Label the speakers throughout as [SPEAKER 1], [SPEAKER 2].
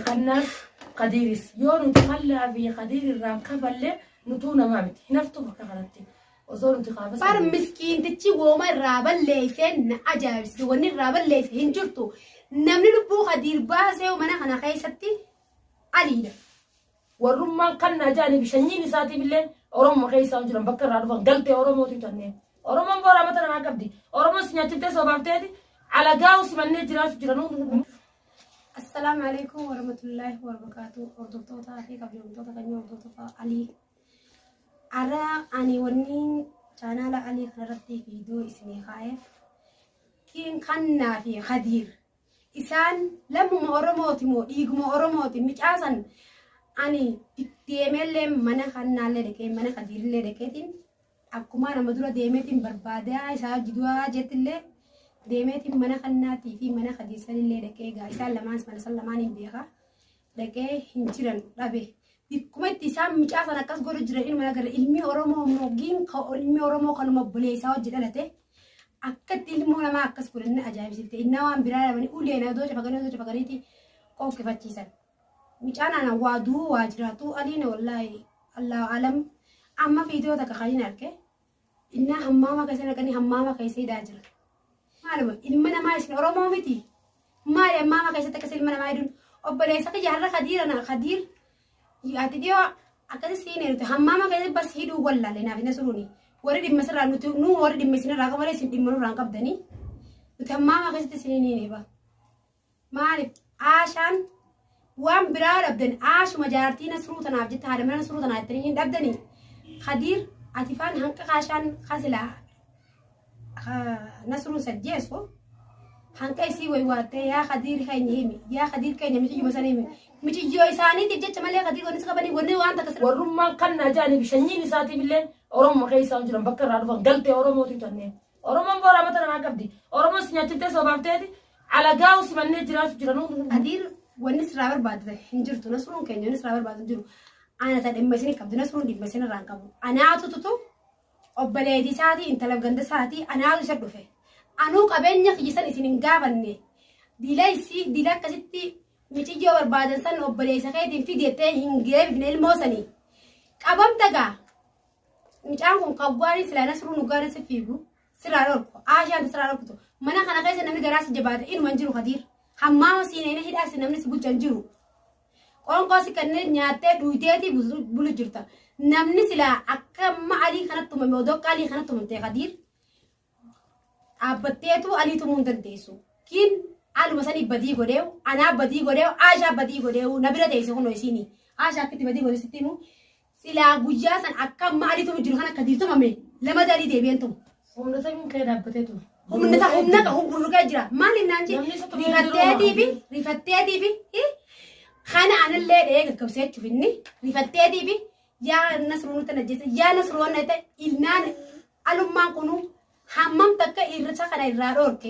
[SPEAKER 1] خناس قديرس يون تخلى في قدير الرام كفلة نتونا ما بت هنفتو بكرتي وزور انتخابات
[SPEAKER 2] بار مسكين تتشي وما الرابل ليسن أجابس وني الرابل ليس هنجرتو نمني لبو قدير باسه ومنا خنا خيستي علينا
[SPEAKER 1] والرمان كنا جاني بشنيني ساتي بالله أورم خيسا وجرم بكر عرفان قلتي أورم وتجنن أورم بورا مثلا ما كبدي أورم سنياتي تسوبابتي على جاوس من نجراس جرانو.
[SPEAKER 2] السلام عليكم ورحمة الله وبركاته. أردوتوتا في قبل أردوتا كنيو أردوتوتا علي أرى أني ونين channel علي خرجتي فيديو اسمي خايف كين خنا في خدير إنسان لما أورموتي مو إيجو أورموتي مش أصلا أني تيمل منا خنا لدكين منا خدير لدكين أكما أنا مدرو ديمتين بربادة إسا جدوا جتله ديمتين منا خناتي في منا خدير سلي لدكين إسا لمانس منا سلمانين بيها لكن هنجرن ربي بكم تسام مش أصلا كاس قرر جرين منا قرر علمي أورمو موجين كا علمي أورمو كانوا مبلي إسا وجدلته أكيد علمو لما أكاس قررنا أجايب سبتة إنه وان برا بني أولي أنا دوجة فقريتي أو كيف تيسان مش أنا وادو واجراتو علينا والله الله أعلم أما فيديو تك خلينا نركه إنها همامة كيسنا كني همامة كيسي داجر معلوم إلمنا ما يسمع أورمو متي ما يا ماما كيسة تكسر إلمنا ما يدون أبدا يسقي جهرة خدير أنا خدير يأتيو أكاد سينير همامة كيسة بس هيدو ولا لنا في نسروني ورد مثلا نو ورد مثلا راكب ولا سنتي منو راكب دني همامة كيسة تسينيني با ما أعرف عشان وام برار أبدن عاش مجارتي نسروتنا بجت هذا من نسروتنا التانيين أبدني خدير عتيفان هنك عشان خزلا نسرو سجيسو هنك يسي ويواتي يا خدير خينيمي يا خدير كيني مجي مسانيمي مجي يويساني تبجت شمالي خدير ونسكا بني وني وانت كسر
[SPEAKER 1] والرمان كنا جاني بشنيني ساتي بالله أورم خيسا وجرم بكر عرفان قلتي أورم وتجنن أورم بورا مثلا ما كبدي أورم سنياتي تسوبابتي على جاوس من نجراس جرانو
[SPEAKER 2] خدير ونس رابر بعد هنجرتو نسرون كيني ونس رابر بعد جرو أنا تاد مسيني كبد نسرون دي مسيني رانكابو أنا أتوتو أبلادي ساتي إنت لو جند ساتي أنا أتو شرفه أنو كابني خيسان إسنين جابني ديلايسي ديلا كستي ميتي جوار بعد سن أبلادي سكاي في ديته هنجيب في الموسني كابم تجا مش عنكم كابواري سلا نسرون وقارن سفيبو سراركو عشان سراركو منا خنا كيس نمني جراس جباد إن منجرو خدير حمام سينين هيدا سنمني سبوت جنجرو قرن قاسي كنّي نياته دويتي بلو جرتا نمني سلا أكم ما علي خنا توم مودوك علي خنا توم تغدير أبتيتو علي توم دنتيسو كين على مثلا بدي غريو أنا بدي غريو عاشا بدي غريو نبرة تيسو كنو يسيني عاشا كتي بدي غريو ستيمو سلا بوجاسن أكم ما علي توم جرو خنا كدير توم أمي لما داري ديبين توم
[SPEAKER 1] هم نسمين كذا بتيتو
[SPEAKER 2] هم نتا هم بروكا جرا ما لنانجي ريفتي بي خانا أنا اللي إيه كبسات شوفني ريفتي بي يا نسرون تنجس يا نسرون نتا إلنان ألوم ما كونو همم تكا إرتشا خنا إرارورك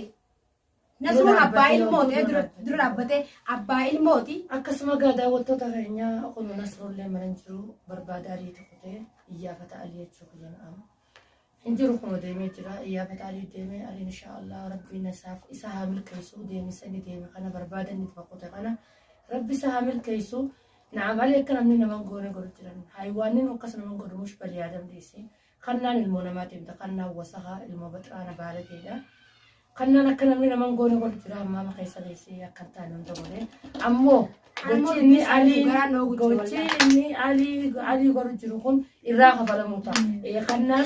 [SPEAKER 2] نسرون أبايل موتي در أبته أبايل موتي
[SPEAKER 1] أكسما قادا وتو تغنيا أقول نسرون لي مرنجرو برباداري تقطع إياه فتالي تشوكلين أم إنجرو كم ديمي جرا إياه فتالي ديمي علي إن شاء الله ربي نساف إسها ملك يسوع ديمي سني ديمي خنا بربادا نتبقى خنا ربي سامل كيسو نعم عليك أنا مني نمان قوني قرتلن حيوانين وقصنا من قرر مش بلي آدم ديسي خلنا المونمات يبدأ خلنا وسخة المبترانا بالكيدا خلنا نكنا مني نمان قوني قرتلن ما قيس ديسي كنتان ندوري أمو قلتي إني علي قرتلكم الراقة بلا موتا خلنا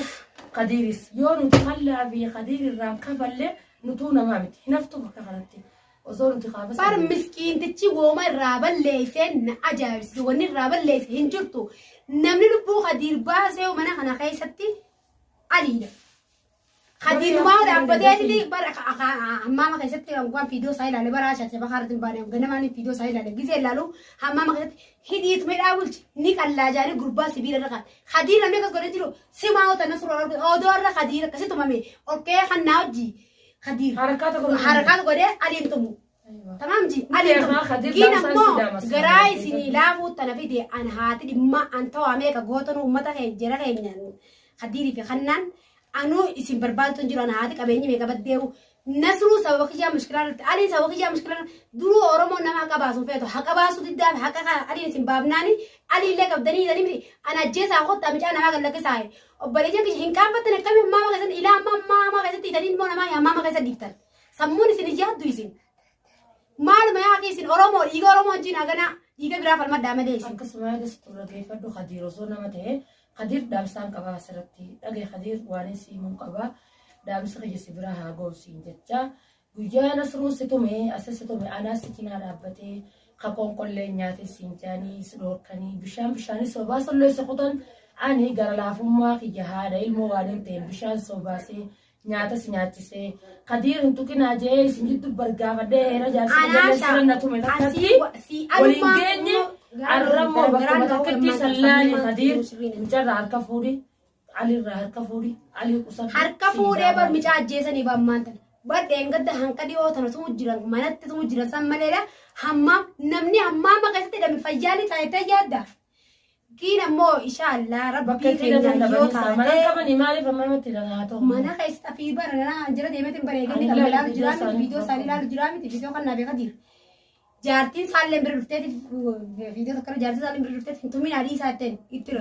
[SPEAKER 1] قديرس يون تخلى في قدير الرام كفلة نتونا ما بت هنفتو بكرتي
[SPEAKER 2] بار مسكين تتشي وما الرابل ليسن أجابس وني الرابل ليس هنجرتو نمني لبو خدير باسه ومنا خنا خيستي علينا خدير ما ده بدأت لي بار ماما خيستي كم فيديو سايل على براشة سبا خارج بانه وقنا ماني فيديو سايل على جزء لالو ماما خيست هديت من أول نيك الله جاري جروبا سبيل الرقم خدير نمني كقولي تلو سماو تنصر أو دور خدير كسي تمامي أوكي خناوجي خدير حركات قدر عليهم تمو تمام جي عليهم كينا مو جراي سني لافو تنافيدي أنا هاتي ما أنتوا عميك قوتنا ومتا هي جرا هي خديري في خنان أنو اسم برباد تنجرو أنا هاتي كبيني ميكا بديو nasruu sababa kiyyaa mushkilaan aliin sababa kiyyaa mushkilaan duruu oromoo nama haqa baasuu feetu haqa baasuu diddaa fi haqa aliin isin baafnaani aliillee qabdanii jedhanii ana ajjeesaa kottaa micaa namaa gallakkisaa obboleeyyan kiyya hin qaanfattan akkami hammaama keessatti ilaa hammaama keessatti hidhanii immoo namaa hammaama keessa dhiiftan sammuun isin ijaaddu isin maaluma yaa isin oromoo dhiiga oromoo wajjin haganaa dhiiga biraa falmaddaa malee isin
[SPEAKER 1] akkasuma turre geeffadhu Khadiir osoo nama ta'e Khadiir dhaamsaan qabaa asirratti dhagee Khadiir waan siimuu qabaa dhaamsa kiyya si biraa haa goosiin jecha guyyaa nasruun si tume asa si tume anaas si cinaa dhaabbatee kakoon qollee nyaate siin jaanii si dhoorkanii bishaanii sobaa sollee si kutan ani gara laafummaa kiyya haadha ilmoo waan hin ta'e bishaan sobaasee nyaata si nyaachisee Khadiir hin tuqinaa jee isin jiddu bargaafadhee heera jaarsi jallee na tume takkatti waliin geenye arramoo bakka takkatti sallaani Khadiir mucarraa harka fuudhi alirraa harka fuudhi alii qusatu
[SPEAKER 2] harka fuudhee bar micaa ajjeesanii bammaantan badheen gadda hanqa dhiyoo tana tumu jiran manatti tumu jiran san maleedha hammaam namni hammaama keessatti hidhame fayyaalii taayitee yaadda kiin ammoo inshaallah rabbii keenya yoo taate
[SPEAKER 1] mana qabanii maaliif hammamatti hidhama haa ta'u
[SPEAKER 2] mana keessa fi baranaa jira deemeetiin bareeginni kan ilaalu jiraa miti viidiyoo isaanii ilaalu jiraa miti viidiyoo kan naaf Khadiir jaartiin saalleen bira dhufteeti viidiyoo tokko jaartiin saalleen bira dhufteeti hin tumin adii isaa ittiin itti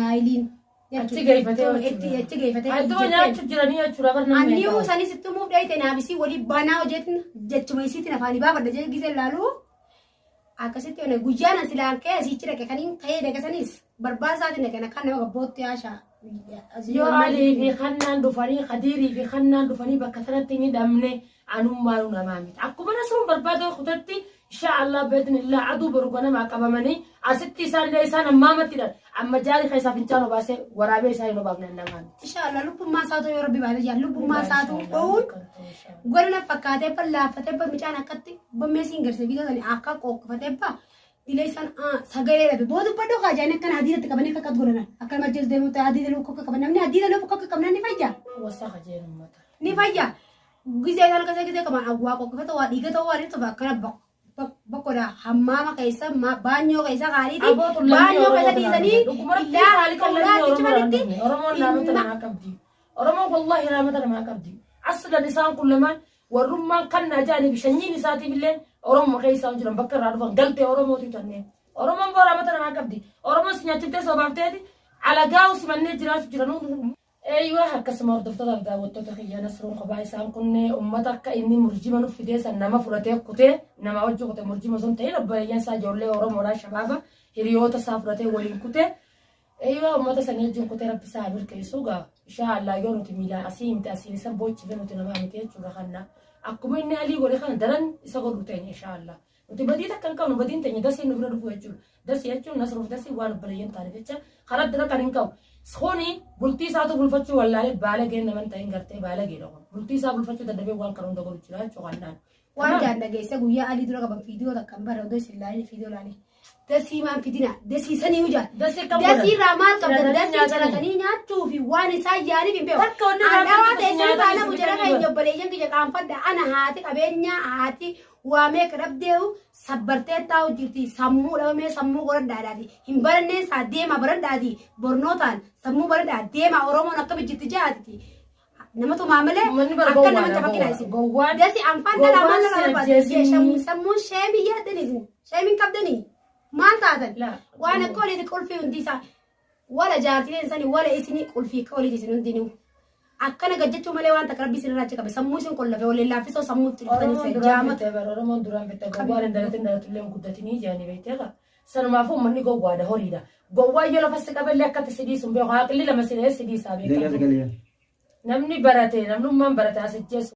[SPEAKER 2] naayiliin
[SPEAKER 1] achi geeffatee iddoo nyaachuuf jiranii jechuudha barnaa
[SPEAKER 2] anniu sanis itti muuf dheeyte naabisii walii banaa hojeetiin jechuma isiitiin afaanii baafadha jee gisee ilaalu akkasitti one guyyaan silaan kee asiichi dhaqe kaniin ka'ee dhaqasanis barbaasaatiin dhaqe kan nama gabbootti yaashaa
[SPEAKER 1] yoo alii fi kannaan dhufanii Khadiirii fi kannaan dhufanii bakka sanatti ni dhabne anummaanu namaa miti akkuma nasuun barbaada kutatti inshaallah beednillah aduu borgona maa qabamanii asitti isaan ammaamatti dhan amma jaari keessaa fincaan obaasee waraabee isaa hin obaafne namaa miti
[SPEAKER 2] inshaallah lubbummaa isaatu yoo rabbi baate jaan lubbummaa isaatu bo'uun godhana fakkaatee ballaafatee micaan akkatti bommeesiin garsee bitatanii akka qoqqofatee illee isaan sagalee dhabe booda badoo kaajaan akkana hadiisatti qabanii akka godhanan akka majjees deemu ta'e hadiisa lukkoo akka qaban namni hadiisa lukkoo akka qaban ni fayyaa
[SPEAKER 1] wasa kajeen ummata
[SPEAKER 2] ni fayyaa gisee isaan akkasii gisee qaban awwaa qoqqofata waa dhiiga ta'uu waan ta'u akkana bakkoodha hammaama keessa baanyoo keessa gaariiti baanyoo keessa dhiisanii
[SPEAKER 1] Oromoon wallahi raamata namaa qabdi aslan isaan kun lamaan warrummaan kan najaanii bishanyiin isaatiif illee Oromoo keessa jiran bakka irraa dhufan galtee Oromooti tanneen Oromoon raamata namaa qabdi Oromoon si nyaachiftee sobaafteeti alagaa simannee jiraatu jiran eeywa akkasuma hordoftoota daawwattoota kiyya nasruun kophaa isaan kunne ummata akka inni murjima nuuf fidee san nama fudhatee kutee nama wajji kutee murjima sun ta'e obboleeyyan isaa ijoollee Oromoodhaa shabaaba hiriyoota isaa fudhatee waliin kutee eeywa ummata sanii wajjin kutee rabbi isaa birkeessu gaa inshaallah yoo nuti miilaan asii himte asiin isa boochifee nuti nama miti jechuudha kanna akkuma inni alii godhe kana daran isa godhu ta'e inshaallah nuti badii takka hin qabnu badiin ta'e dasii nu bira dhufu jechuudha dasii jechuun nasruuf dasii waan obboleeyyan taane jecha karaa dira kan hin qabu Skhoni bultii isaatu bulfachuu wallaalee baala gee naman ta'in gartee baala gee dhaqon bultii isaa bulfachuu dadhabee waan karoon dogolu jira cuqannaan
[SPEAKER 2] waan jaandageessa guyyaa alii dura qaban viidiyoo takkan bara odoo isin laalee viidiyoo laalee dasii maan fidina dasii sanii hujaa dasii irraa maal qabdan dasii jalatanii nyaachuu fi waan isaa yaaniif hin beeku adawaa teessanii baala bujara keenya obboleeyyan kiyya qaanfadda ana haati qabeenyaa haati waamee kadhabdeehu sabbartee taa'u jirti sammuu dhabamee sammuu godhadhaadhaati hin baranneen isaa deemaa baradhaati bornootaan sammuu baradhaa deemaa Oromoon akka bijjitti jaatiti namatu maamalee akka nama taphaqina isin dasi anfaan dhalaa maal nama barbaade sammuun sheemii yaadanii sheemiin qabdanii maal taatan waan akka waliiti qulfii hundi isaa wala jaartileen sanii wala isinii qulfii akka waliiti isin hundinuu akkana gajjachuu malee waan takka rabbi isin irraa qabe sammuu isin qollafe waliin laaffisoo sammuu itti dhuftanii jaamata
[SPEAKER 1] Oromoon duraan bitta gowwaan indalatin dalatullee guddatanii jaanii beekteera sanumaafuu uummanni gowwaadha horiidha gowwaa yoo lafa si qaballee akkatti sidii sun beeku haqilli lama sidee sidii isaa beekamu namni barate namnummaan barate asijjeessu